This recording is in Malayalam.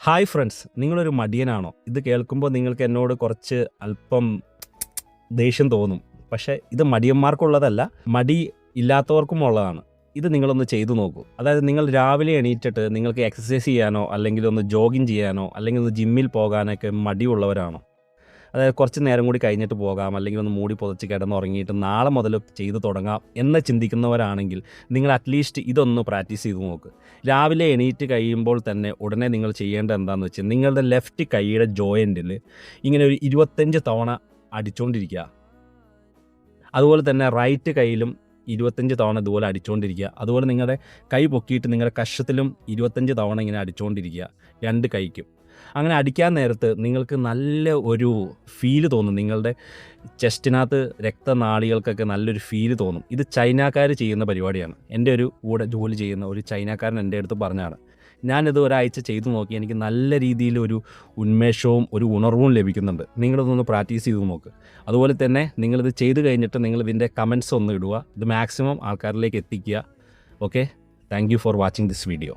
ഹായ് ഫ്രണ്ട്സ്, നിങ്ങളൊരു മടിയനാണോ? ഇത് കേൾക്കുമ്പോൾ നിങ്ങൾക്ക് എന്നോട് കുറച്ച് അല്പം ദേഷ്യം തോന്നും. പക്ഷേ ഇത് മടിയന്മാർക്കുള്ളതല്ല, മടി ഇല്ലാത്തവർക്കും ഉള്ളതാണ്. ഇത് നിങ്ങളൊന്ന് ചെയ്തു നോക്കൂ. അതായത് നിങ്ങൾ രാവിലെ എണീറ്റിട്ട് നിങ്ങൾക്ക് എക്സസൈസ് ചെയ്യാനോ അല്ലെങ്കിൽ ഒന്ന് ജോഗിങ് ചെയ്യാനോ അല്ലെങ്കിൽ ഒന്ന് ജിമ്മിൽ പോകാനൊക്കെ മടിയുള്ളവരാണോ? അതായത് കുറച്ച് നേരം കൂടി കഴിഞ്ഞിട്ട് പോകാം, അല്ലെങ്കിൽ ഒന്ന് മൂടി പുതച്ച് കിടന്നുറങ്ങിയിട്ട് നാളെ മുതൽ ചെയ്തു തുടങ്ങാം എന്ന് ചിന്തിക്കുന്നവരാണെങ്കിൽ നിങ്ങൾ അറ്റ്ലീസ്റ്റ് ഇതൊന്ന് പ്രാക്ടീസ് ചെയ്ത് നോക്ക്. രാവിലെ എണീറ്റ് കഴിയുമ്പോൾ തന്നെ ഉടനെ നിങ്ങൾ ചെയ്യേണ്ടത് എന്താണെന്ന് വെച്ചാൽ നിങ്ങളുടെ ലെഫ്റ്റ് കൈയുടെ ജോയിൻറ്റിൽ ഇങ്ങനെ ഒരു 25 തവണ അടിച്ചുകൊണ്ടിരിക്കുക. അതുപോലെ തന്നെ റൈറ്റ് കൈയിലും 25 തവണ ഇതുപോലെ അടിച്ചുകൊണ്ടിരിക്കുക. അതുപോലെ നിങ്ങളുടെ കൈ പൊക്കിയിട്ട് നിങ്ങളുടെ കഷത്തിലും 25 തവണ ഇങ്ങനെ അടിച്ചുകൊണ്ടിരിക്കുക, രണ്ട് കൈക്കും. അങ്ങനെ അടിക്കാൻ നേരത്ത് നിങ്ങൾക്ക് നല്ല ഒരു ഫീല് തോന്നും. നിങ്ങളുടെ ചെസ്റ്റിനകത്ത് രക്തനാളികൾക്കൊക്കെ നല്ലൊരു ഫീല് തോന്നും. ഇത് ചൈനക്കാർ ചെയ്യുന്ന പരിപാടിയാണ്. എൻ്റെ ഒരു കൂടെ ജോലി ചെയ്യുന്ന ഒരു ചൈനക്കാരൻ എൻ്റെ അടുത്ത് പറഞ്ഞാണ്. ഞാനിത് ഒരാഴ്ച ചെയ്തു നോക്കി. എനിക്ക് നല്ല രീതിയിൽ ഉന്മേഷവും ഒരു ഉണർവും ലഭിക്കുന്നുണ്ട്. നിങ്ങളിതൊന്ന് പ്രാക്ടീസ് ചെയ്ത് നോക്ക്. അതുപോലെ തന്നെ നിങ്ങളിത് ചെയ്ത് കഴിഞ്ഞിട്ട് നിങ്ങളിതിൻ്റെ കമൻറ്റ്സ് ഒന്ന് ഇടുക. ഇത് മാക്സിമം ആൾക്കാരിലേക്ക് എത്തിക്കുക. Okay, thank you for watching this video.